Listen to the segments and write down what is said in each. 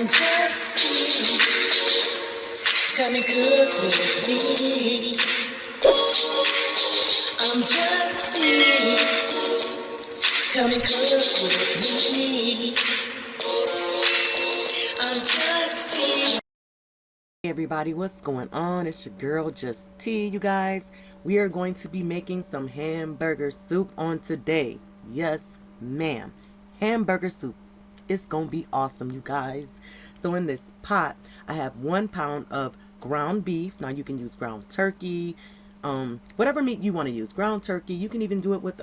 I'm just tea. Come and cook with me. I'm just tea. Come and cook with me. I'm just tea. Hey everybody, what's going on? It's your girl Just Tea, you guys. We are going to be making some hamburger soup on today. Yes, ma'am. Hamburger soup. It's gonna be awesome, you guys. So in this pot, I have 1 pound of ground beef. Now you can use ground turkey, whatever meat you want to use. Ground turkey. You can even do it with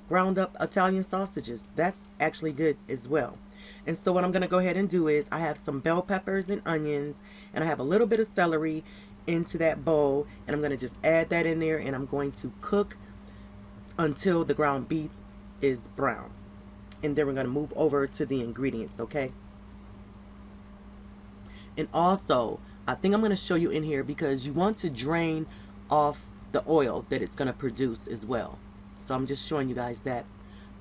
ground up Italian sausages. That's actually good as well. And so what I'm going to go ahead and do is I have some bell peppers and onions, and I have a little bit of celery into that bowl, and I'm going to just add that in there, and I'm going to cook until the ground beef is brown. And then we're going to move over to the ingredients, okay? And also, I think I'm going to show you in here because you want to drain off the oil that it's going to produce as well. So I'm just showing you guys that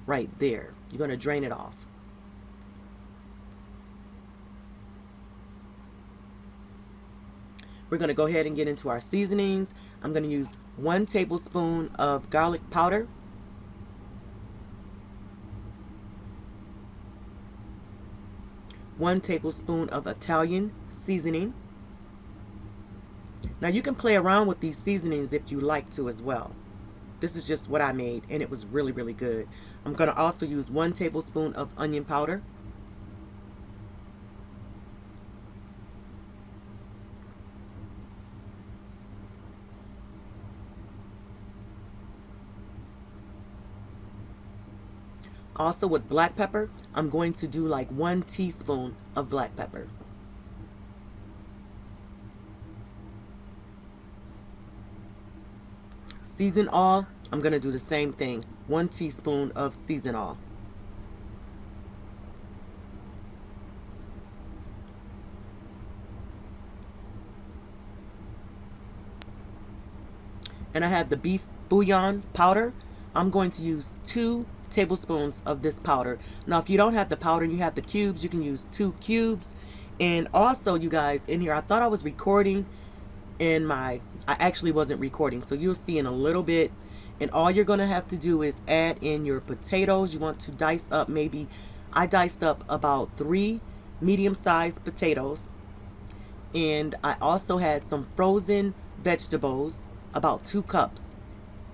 right there. You're going to drain it off. We're going to go ahead and get into our seasonings. I'm going to use 1 tablespoon of garlic powder. 1 tablespoon of Italian seasoning. Now you can play around with these seasonings if you like to as well. This is just what I made and it was really, really good. I'm going to also use 1 tablespoon of onion powder. Also with black pepper, I'm going to do like 1 teaspoon of black pepper. Season all, I'm going to do the same thing. 1 teaspoon of season all. And I have the beef bouillon powder. I'm going to use 2 tablespoons of this powder. Now if you don't have the powder and you have the cubes, you can use 2 cubes. And also, you guys, in here I thought I was recording in I actually wasn't recording, so you'll see in a little bit. And all you're gonna have to do is add in your potatoes. You want to dice up, maybe I diced up about 3 medium-sized potatoes, and I also had some frozen vegetables, about 2 cups,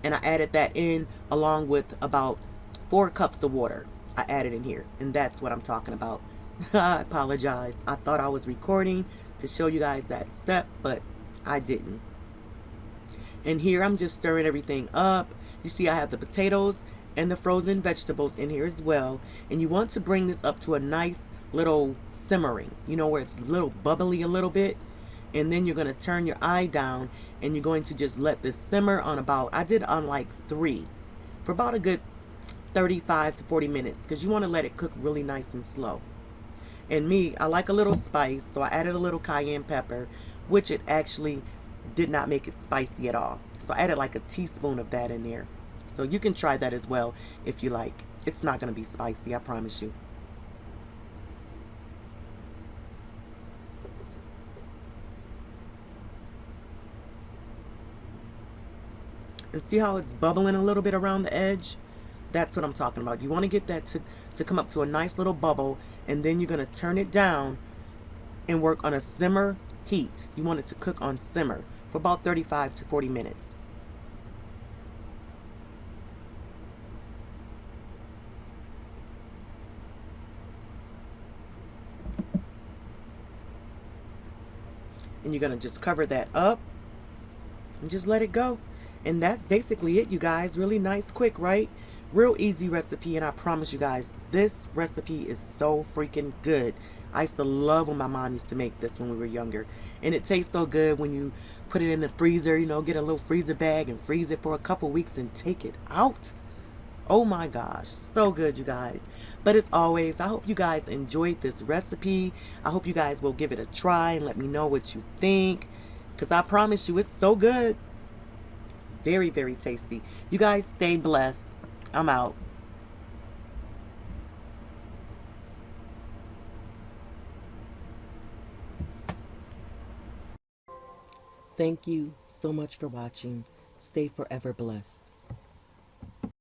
and I added that in along with about 4 cups of water. I added in here, and that's what I'm talking about. I apologize. I thought I was recording to show you guys that step, but I didn't. And here I'm just stirring everything up. You see I have the potatoes and the frozen vegetables in here as well. And you want to bring this up to a nice little simmering, you know, where it's a little bubbly a little bit. And then you're going to turn your eye down and you're going to just let this simmer on about, I did on like 3, for about a good 35 to 40 minutes, because you want to let it cook really nice and slow. And me, I like a little spice, so I added a little cayenne pepper, which it actually did not make it spicy at all. So I added like a teaspoon of that in there. So you can try that as well if you like. It's not going to be spicy, I promise you. And see how it's bubbling a little bit around the edge? That's what I'm talking about. You want to get that to come up to a nice little bubble, and then you're going to turn it down and work on a simmer heat. You want it to cook on simmer for about 35 to 40 minutes. And you're going to just cover that up and just let it go. And that's basically it, you guys. Really nice, quick, right? Real easy recipe, and I promise you guys, this recipe is so freaking good. I used to love when my mom used to make this when we were younger. And it tastes so good when you put it in the freezer, you know, get a little freezer bag and freeze it for a couple weeks and take it out. Oh my gosh, so good, you guys. But as always, I hope you guys enjoyed this recipe. I hope you guys will give it a try and let me know what you think, because I promise you it's so good. Very, very tasty. You guys stay blessed. I'm out. Thank you so much for watching. Stay forever blessed.